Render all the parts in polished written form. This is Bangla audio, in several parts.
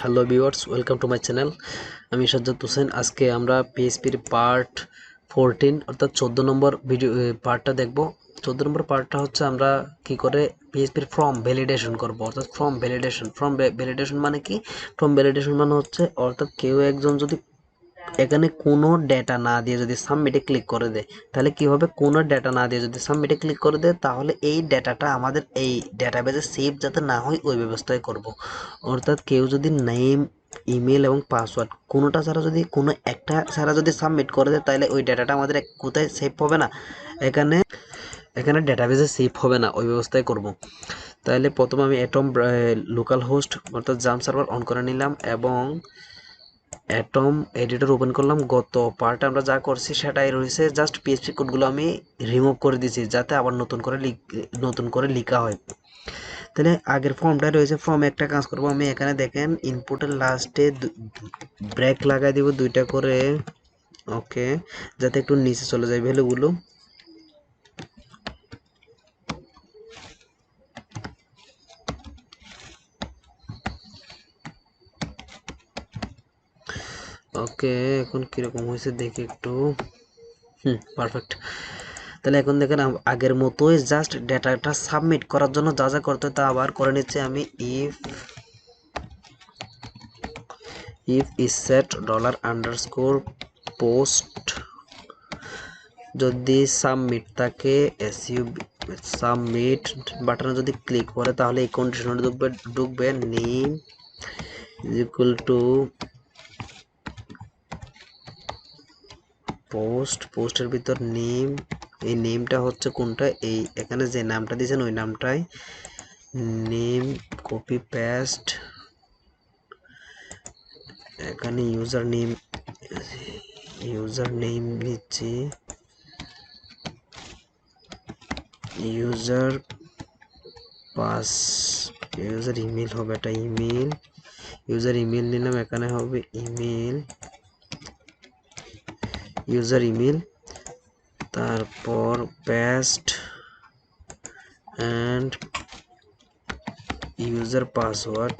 Hello viewers, welcome to my channel. আমি সাজ্জাদ হোসেন। আজকে আমরা পিএইচপির পার্ট 14 অর্থাৎ 14 নম্বর ভিডিও পার্টটা দেখব। 14 নম্বর পার্টটা হচ্ছে আমরা কি করে পিএইচপির ফর্ম ভ্যালিডেশন করব। অর্থাৎ ফর্ম ভ্যালিডেশন মানে কি? ফর্ম ভ্যালিডেশন মানে হচ্ছে অর্থাৎ কেউ একজন যদি এখানে কোনো ডেটা না দিয়ে যদি সাবমিটে ক্লিক করে দেয়, তাহলে কি হবে? কোনো ডেটা না দিয়ে যদি সাবমিটে ক্লিক করে দেয়, তাহলে এই ডেটাটা আমাদের এই ডেটাবেজে সেভ যাতে না হয় ওই ব্যবস্থায় করব। অর্থাৎ কেউ যদি নেম, ইমেল এবং পাসওয়ার্ড কোনোটা ছাড়া যদি কোনো একটা ছাড়া যদি সাবমিট করে দেয়, তাহলে ওই ডেটাটা আমাদের কোথায় সেভ হবে না? এখানে এখানে ডেটাবেজে সেভ হবে না, ওই ব্যবস্থায় করব। তাহলে প্রথমে আমি অ্যাটম লোকাল হোস্ট অর্থাৎ জাম সার্ভার অন করে নিলাম এবং অ্যাটম এডিটর ওপেন করলাম। গত পার্টে আমরা যা করছি সেটাই রয়েছে, জাস্ট পিএইচপি কোডগুলো আমি রিমুভ করে দিয়েছি যাতে আবার নতুন করে লেখা হয়। তাহলে আগের ফর্মটাই রয়েছে। ফর্মে একটা কাজ করব আমি, এখানে দেখেন ইনপুটের লাস্টে ব্রেক লাগাই দিব 2টা করে, ওকে, যাতে একটু নিচে চলে যায় ভ্যালুগুলো। ওকে, এখন কিরকম হয়েছে দেখি একটু। পারফেক্ট। তাহলে এখন দেখেন আগের মতোই জাস্ট ডেটাটা সাবমিট করার জন্য যা যা করতে তা আবার করে নিচ্ছি আমি। ইফ is set $_post যদি সাবমিট থাকে সাবমিট বাটনে যদি ক্লিক করে, তাহলে এই কন্ডিশনে ঢুকবে নেম ইজ ইকুয়াল টু পোস্টের ভিতর নেম। এই নেমটা হচ্ছে কোনটা? এই এখানে যে নামটা দিয়েছেন ওই নামটাই নেম, কপি পেস্ট। এখানে ইউজার নেম নিচ্ছি, ইউজার ইমেল হবে, এটা ইউজার ইমেল নিলাম। এখানে হবে ইউজার ইমেল, তারপর paste and user password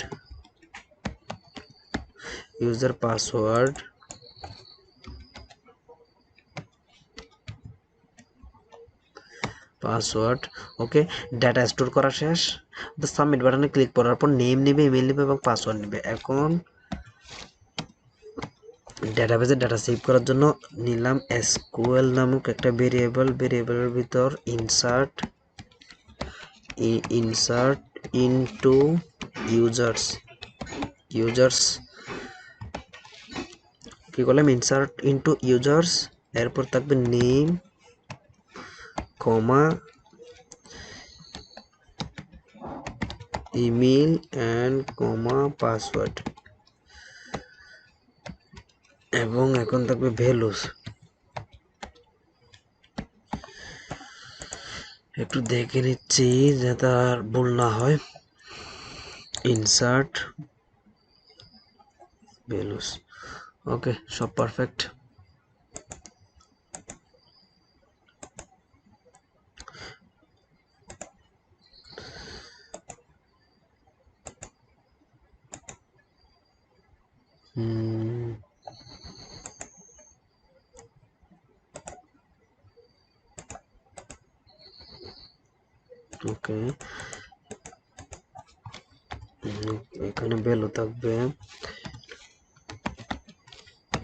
okay. Data store করা শেষ। তো সাবমিট বাটনে ক্লিক করার পর নেম নেবে, ইমেল নেবে এবং পাসওয়ার্ড নেবে। এখন ডেটাবেজে ডাটা সেভ করার জন্য নিলাম এসকিউএল নামক একটা ভেরিয়েবলের ভিতর ইনসার্ট ইনটু ইউজার্স কি করলাম? ইনসার্ট ইনটু ইউজার্স, এরপর থাকবে name comma email and comma password, এবং এখন থাকবে ভ্যালুস। একটু দেখে নিচ্ছি যাতে আর ভুল না হয়। ইনসার্ট ভ্যালুস, ওকে, সব পারফেক্ট। ওকে, এখানে ভ্যালু থাকবে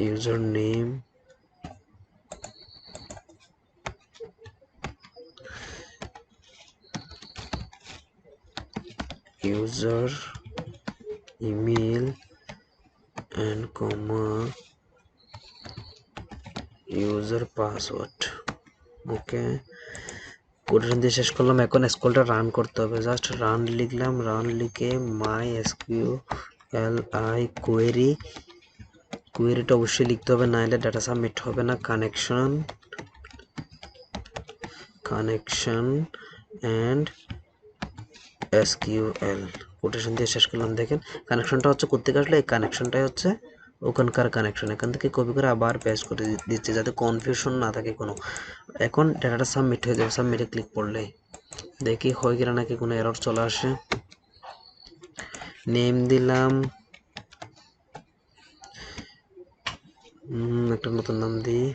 user name, user email and comma user password, okay. Quotation দিয়ে শেষ করলাম। এখন স্কুলটা রান করতে হবে। জাস্ট রান লিখলাম, রান লিখে mysql কোয়েরিটা অবশ্যই লিখতে হবে, নাহলে ডাটা সাবমিট হবে না। কানেকশন অ্যান্ড এসকিউএল কোটেশন দিয়ে শেষ করলাম। দেখেন কানেকশনটা হচ্ছে কোত্থেকে আসলে, এই কানেকশনটাই হচ্ছে ওখানকার কানেকশন। এখান থেকে কপি করে আবার পেস্ট করে দিচ্ছে যাতে কনফিউশন না থাকে কোনো। এখন ডাটাটা সাবমিট হয়ে যাবে। সাবমিটে ক্লিক করলে দেখি হয় কিনা, নাকি কোনো এরর চলে আসে। নেম দিলাম একটা নতুন নাম দিই,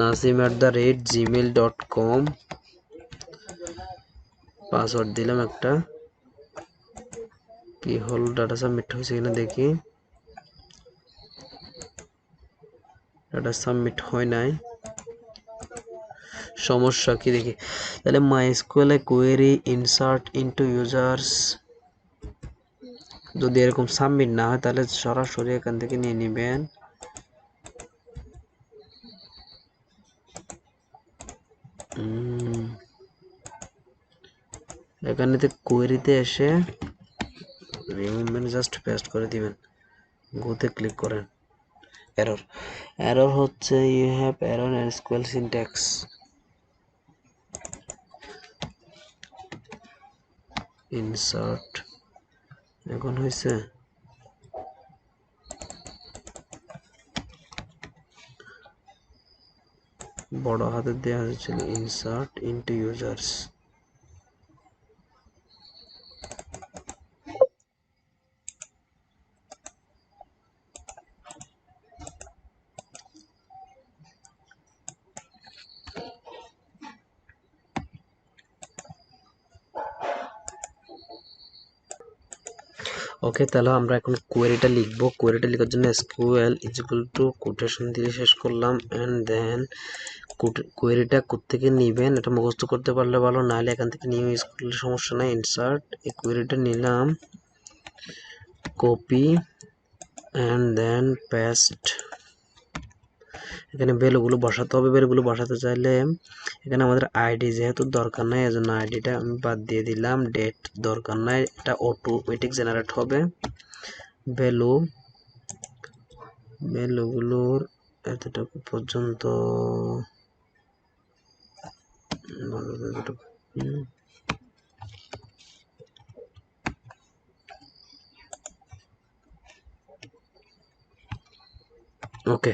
nasim@gmail.com। পাসওয়ার্ড দিলাম একটা। কি হল, ডাটা সাবমিট হয়েছে কিনা দেখি। ডাটা সাবমিট হয় নাই, সমস্যা কি দেখি। তাহলে MySQL query insert into users, যদি এরকম সাবমিট না হয় তাহলে সরাসরি এখান থেকে নিয়ে নেবেন। এখানেতে কোয়েরিতে এসে রিমুভ জাস্ট পেস্ট করে দিবেন, গোতে ক্লিক করেন। এরর হচ্ছে you have error and SQL syntax. Insert এখন হয়েছে, বড় হাতে দেওয়া হয়েছিল ইনসার্ট ইনটু ইউজার্স। ওকে, তাহলে আমরা এখন কোয়েরিটা লিখবো। কোয়েরিটা লেখার জন্য SQL is equal to quotation দিয়ে শেষ করলাম, এন্ড দেন কোয়েরিটা কোত্থেকে নিবেন এটা মুখস্থ করতে পারলে ভালো, নাহলে এখান থেকে নিয়ে ইউজ করলে সমস্যা নাই। ইনসার্ট, এই কোয়েরিটা নিলাম, কপি এন্ড দেন পেস্ট। এখানে ভ্যালুগুলো বসাতে হবে। ভ্যালুগুলো বসাতে চাইলে এখানে আমাদের আইডি যেহেতু দরকার নাই, এজন্য আইডিটা আমি বাদ দিয়ে দিলাম। ডেট দরকার নাই, এটা অটোমেটিক জেনারেট হবে। ভ্যালুগুলোর এতটুকু পর্যন্ত, ওকে।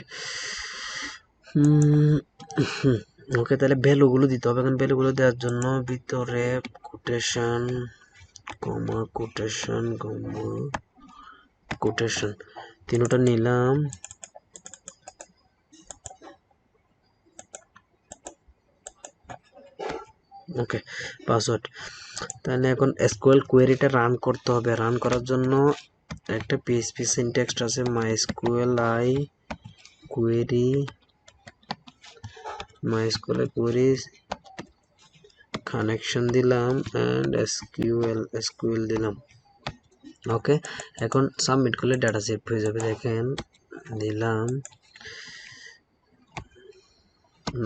ওকে, তাহলে ভ্যালুগুলো দিতে হবে। এখন ভ্যালুগুলো দেওয়ার জন্য ভিতরে কোটেশন কমা কোটেশন কমা কোটেশন তিনটা নিলাম। ওকে, পাসওয়ার্ড। তাহলে এখন এসকিউএল কোয়েরিটা রান করতে হবে। রান করার জন্য একটা পিএইচপি সিনট্যাক্স আছে, mysql কোয়েরি কানেকশন দিলাম এন্ড এসকিউএল দিলাম। ওকে, এখন সাবমিট করলে ডাটা সেভ হয়ে যাবে। দেখেন দিলাম,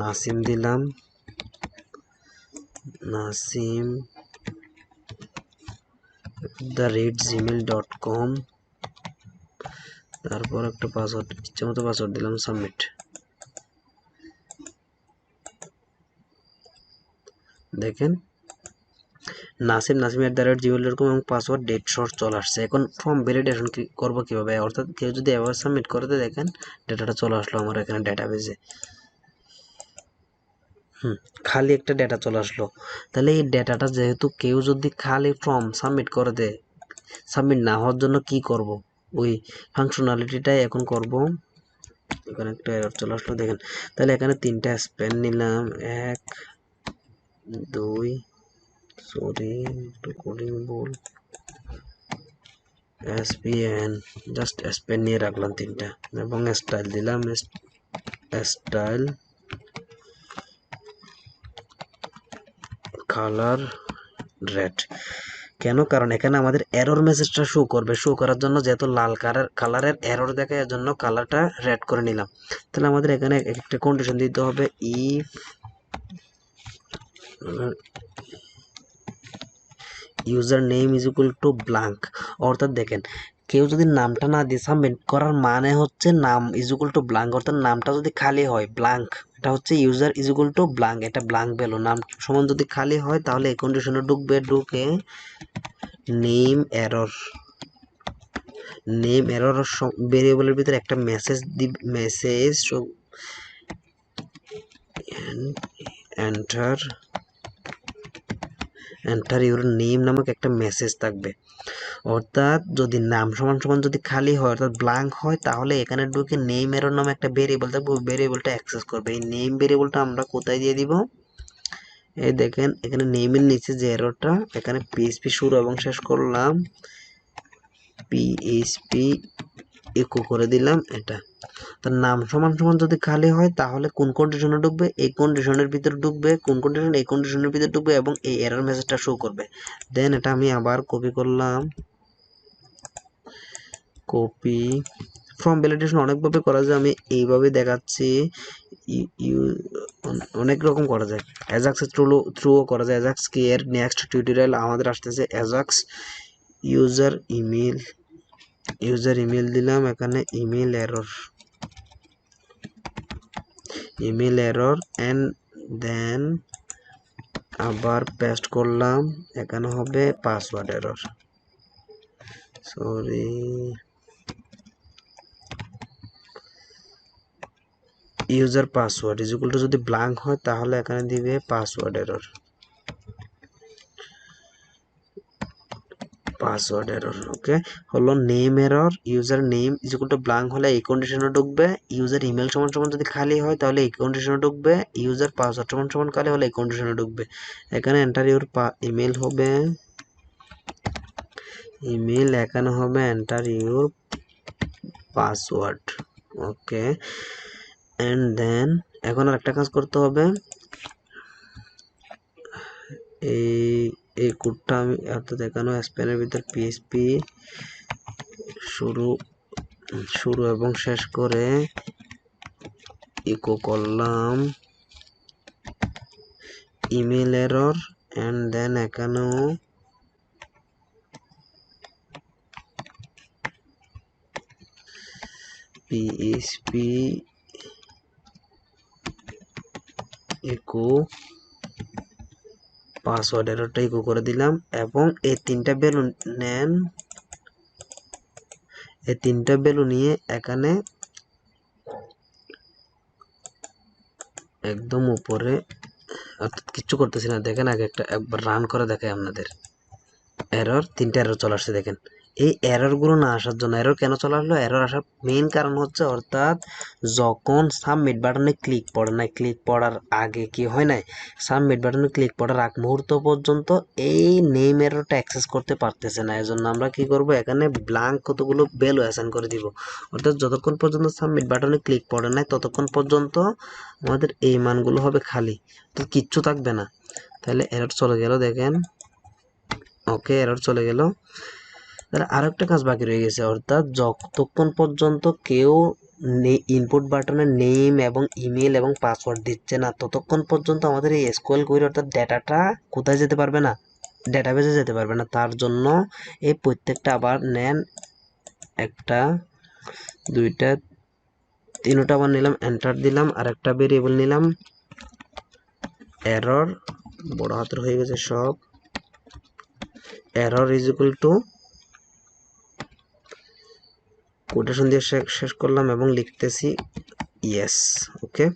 নাসিম দিলাম, nasim@gmail.com, তারপর একটা পাসওয়ার্ড, ইচ্ছে মতো পাসওয়ার্ড দিলাম, সাবমিট। দেখেন nasim@gmail.com এবং পাসওয়ার্ড ডেট শর্ট চলে আসছে। এখন ফর্ম ভ্যালিডেশন করবো কিভাবে, অর্থাৎ কেউ যদি এবার সাবমিট করতে দেখেন ডেটাটা চলে আসলো আমার এখানে ডেটাবেজে। খালি একটা ডেটা চলে আসলো। তাহলে এই ডেটাটা যেহেতু কেউ যদি খালি ফর্ম সাবমিট করে দেয়, সাবমিট না হওয়ার জন্য কি করব, ওই ফাংশনালিটিটাই এখন করব। এখানে একটা এরর চলে আসলো, দেখেন। তাহলে এখানে তিনটা স্পেন নিলাম, 1 2, সরি একটু কোডিং ভুল, এসপিএন, জাস্ট স্পেন নিয়ে রাখলাম তিনটা, এবং স্টাইল দিলাম, স্টাইল কালার রেড। কেন, কারণ এখানে আমাদের এরর মেসেজটা শো করবে। শো করার জন্য যেহেতু লাল কালারের এরর দেখে, এর জন্য কালারটা রেড করে নিলাম। তাহলে আমাদের এখানে একটা কন্ডিশন দিতে হবে, if user name is equal to blank. অর্থাৎ দেখেন, কেউ যদি নামটা না দিয়ে সাবমিট করার মানে হচ্ছে নাম ইজ ইকুয়াল টু ব্ল্যাঙ্ক, অর্থাৎ নামটা যদি খালি হয় ব্ল্যাঙ্ক, এটা হচ্ছে user is equal to blank, এটা ব্ল্যাঙ্ক ভ্যালু। নাম সমান যদি খালি হয় তাহলে এই কন্ডিশনে ঢুকবে, ঢুকে নেম এরর ভেরিয়েবলের ভিতরে একটা মেসেজ এন্টার ইউর নেম নামক একটা মেসেজ থাকবে। অর্থাৎ যদি নাম সমান সমান যদি খালি হয় অর্থাৎ ব্ল্যাঙ্ক হয় তাহলে এখানে ঢুকে নেম এরর নামে একটা ভেরিয়েবল থাকবে, ওই ভেরিয়েবলটা অ্যাক্সেস করবে। এই নেম ভেরিয়েবলটা আমরা কোথায় দিয়ে দিব? এই দেখেন এখানে নেমের নিচে যে এররটা, এখানে পিএইচপি শুরু এবং শেষ করলাম, পিএইচপি ইকো করে দিলাম এটা। তার নাম সমান সমান যদি খালি হয় তাহলে কোন কন্ডিশনে ঢুকবে? এই কন্ডিশনের ভিতরে ঢুকবে। কোন কন্ডিশন? এই কন্ডিশনের ভিতরে ঢুকবে এবং এই এরর মেসেজটা শো করবে। দেন এটা আমি আবার কপি করলাম, কপি। ফর্ম ভ্যালিডেশন অনেকভাবে করা যায়, আমি এইভাবে দেখাচ্ছি। অনেক রকম করা যায়। অ্যাজাক্স থ্রুও করা যায়। অ্যাজাক্স কি এর নেক্সট টিউটোরিয়াল আমাদের আসতেছে। অ্যাজাক্স ইউজার ইমেল দিলাম, এখানে ইমেল এরর এন্ড দেন আবার পেস্ট করলাম, এখানে হবে password error, sorry user password is equal to যদি ব্ল্যাঙ্ক হয় তাহলে এখানে দিবে পাসওয়ার্ড এরর, ওকে। হলো name error, user name is equal to blank হলে এই কন্ডিশনে ঢুকবে, ইউজার ইমেল সমান সমান যদি খালি হয় তাহলে এই কন্ডিশনে ঢুকবে, ইউজার পাসওয়ার্ড সমান সমান খালি হলে এই কন্ডিশনে ঢুকবে। এখানে এন্টার ইউর ইমেল হবে, এখানে হবে enter your password, okay. And then এখন আর একটা কাজ করতে হবে, এই কোডটা আমি অর্থাৎ এখানে স্প্যানের ভিতর পিএইচপি শুরু এবং শেষ করে ইকো করলাম ইমেল এরর এন্ড দেন এখানেও পিএইচপি ইকো পাসওয়ার্ড এররটা ইকো করে দিলাম এবং এই তিনটা ভ্যালু নেন, এই তিনটা ভ্যালু নিয়ে এখানে একদম উপরে, অর্থাৎ কিচ্ছু করতেছি না, দেখেন আগে একবার রান করে দেখাই আপনাদের। এরর, তিনটা এরর চলে আসছে দেখেন। এই এররগুলো না আসার জন্য, এরর কেন চলে আসলো? এরর আসার মেইন কারণ হচ্ছে অর্থাৎ যখন সাবমিট বাটনে ক্লিক পড়ে নাই, ক্লিক পড়ার আগে কি হয় নাই, সাবমিট বাটনে ক্লিক পড়ার আগ মুহূর্ত পর্যন্ত এই নেম এররটা অ্যাক্সেস করতে পারতেছে না। এজন্য আমরা কি করব, এখানে ব্ল্যাঙ্ক কতগুলো ভ্যালু অ্যাসাইন করে দিব, অর্থাৎ যতক্ষণ পর্যন্ত সাবমিট বাটনে ক্লিক পড়ে নাই ততক্ষণ পর্যন্ত আমাদের এই মানগুলো হবে খালি, তো কিচ্ছু থাকবে না। তাহলে এরর চলে গেল দেখেন, ওকে, এরর চলে গেল। তাহলে আরো একটা কাজ বাকি রয়ে গেছে, অর্থাৎ যতক্ষণ পর্যন্ত কেউ ইনপুট বাটনে নেম এবং ইমেল এবং পাসওয়ার্ড দিচ্ছে না ততক্ষণ পর্যন্ত আমাদের এই এসকিউএল কোয়েরি অর্থাৎ ডেটাটা কোথায় যেতে পারবে না, ডেটাবেজে যেতে পারবে না। তার জন্য এই প্রত্যেকটা আবার নেন, একটা, দুইটা, তিনটা আবার নিলাম, এন্টার দিলাম, আর একটা ভেরিয়েবল নিলাম এরর, বড় হাতের হয়ে গেছে সব, error is equal to quotation দিয়ে শেষ করলাম এবং লিখতেছি ইয়েস, ওকে।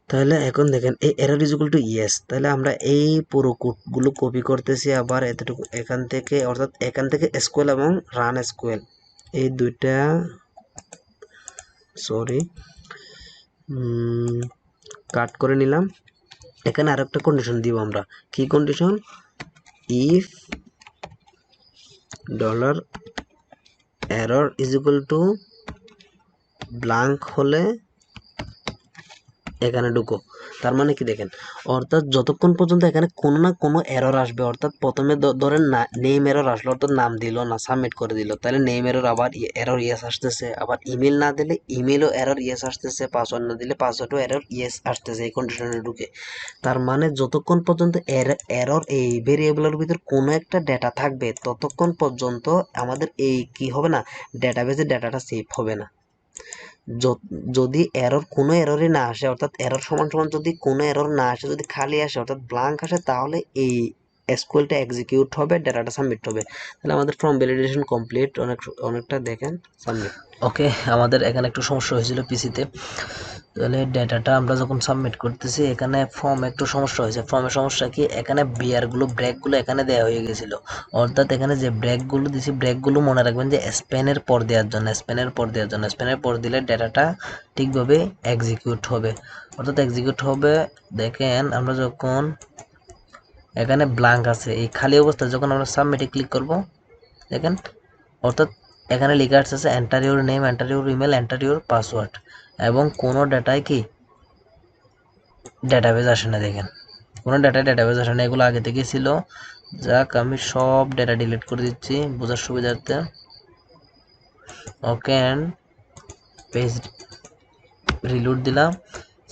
তাহলে এখন দেখেন এই error is equal to yes, তাহলে আমরা এই পুরো কোডগুলো কপি করতেছি আবার এতটুকু এখান থেকে, অর্থাৎ এখান থেকে এসকিউএল এবং রান এসকিউএল এই দুইটা, সরি কাট করে নিলাম। এখানে আরেকটা কন্ডিশন দিব আমরা, কি condition? If dollar error is equal to blank হলে এখানে ঢুকো। তার মানে কি দেখেন, অর্থাৎ যতক্ষণ পর্যন্ত এখানে কোনো না কোনো এরর আসবে, অর্থাৎ প্রথমে ধরেন নেম এরর আসলো, অর্থাৎ নাম দিল না, সাবমিট করে দিল, তাহলে নেম এরর আবার এরর ইয়েস আসতেছে, আবার ইমেল না দিলে ইমেলও এরর ইয়েস আসতেছে, পাসওয়ার্ড না দিলে পাসওয়ার্ডও এরর ইয়েস আসতেছে, এই কন্ডিশনে ঢুকে। তার মানে যতক্ষণ পর্যন্ত এরর এই ভেরিয়েবলের ভিতর কোনো একটা ডেটা থাকবে ততক্ষণ পর্যন্ত আমাদের এই কি হবে না, ডেটাবেজে ডেটাটা সেভ হবে না। যদি এরর কোনো এররই না আসে, অর্থাৎ এরর সমান সমান যদি কোনো এরর না আসে, যদি খালি আসে অর্থাৎ ব্ল্যাঙ্ক আসে, তাহলে এই এসকিউএলটা এক্সিকিউট হবে, ডাটাটা সাবমিট হবে। তাহলে আমাদের ফর্ম ভ্যালিডেশন কমপ্লিট, অনেকটা দেখেন সাবমিট, ওকে। আমাদের এখানে একটু সমস্যা হয়েছিল পিসিতে, তাহলে ডেটাটা আমরা যখন সাবমিট করতেছি এখানে ফর্মে একটু সমস্যা হয়েছে। ফর্মের সমস্যা কি, এখানে বিয়ারগুলো ব্রেকগুলো এখানে দেওয়া হয়ে গেছিলো, অর্থাৎ এখানে যে ব্রেকগুলো দিছি ব্রেকগুলো মনে রাখবেন যে স্প্যানের পর দেওয়ার জন্য, স্প্যানের পর দিলে ডেটাটা ঠিকভাবে এক্সিকিউট হবে। অর্থাৎ এক্সিকিউট হবে, দেখেন আমরা যখন এখানে ব্ল্যাঙ্ক আছে এই খালি অবস্থায় যখন আমরা সাবমিটে ক্লিক করব, দেখেন অর্থাৎ এখানে লেখা আছে enter your name, enter your email, enter your password, এবং কোনো ডাটায় কি ডেটাবেজ আসে না। দেখেন কোনো ডেটাবেজ আসে না, এগুলো আগে থেকে ছিল। যাক আমি সব ডেটা ডিলিট করে দিচ্ছি বোঝার সুবিধার্থে। ওকে অ্যান্ড পেজ রিলোড দিলাম,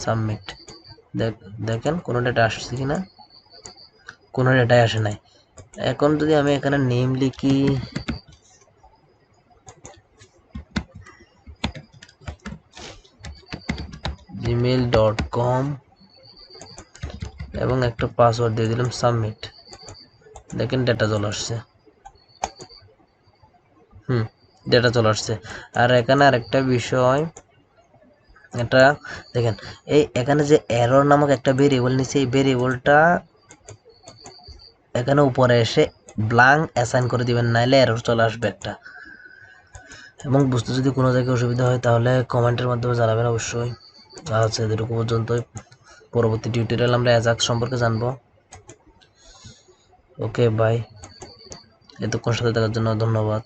সাবমিট। দেখেন কোনো ডেটা আসছে কিনা, কোনো ডেটাই আসে নাই। এখন যদি আমি এখানে নেম লিখি, gmail.com এবং একটা পাসওয়ার্ড দিয়ে দিলাম, সাবমিট। দেখেন ডেটা চলে আসছে, ডেটা চলে আসছে। আর এখানে আরেকটা বিষয়, এটা দেখেন এই এখানে যে এরর নামক একটা ভেরিয়েবল নিচে, এই ভেরিয়েবলটা এখানে উপরে এসে ব্ল্যাঙ্ক অ্যাসাইন করে দিবেন, নাইলে এরর চলে আসবে একটা। এবং বুঝতে যদি কোনো জায়গায় অসুবিধা হয় তাহলে কমেন্টের মাধ্যমে জানাবেন অবশ্যই। আচ্ছা এতটুকু পর্যন্তই, পরবর্তী টিউটোরিয়াল আমরা অ্যাজাক্স সম্পর্কে জানবো। ওকে বাই, এতক্ষণ সাথে থাকার জন্য ধন্যবাদ।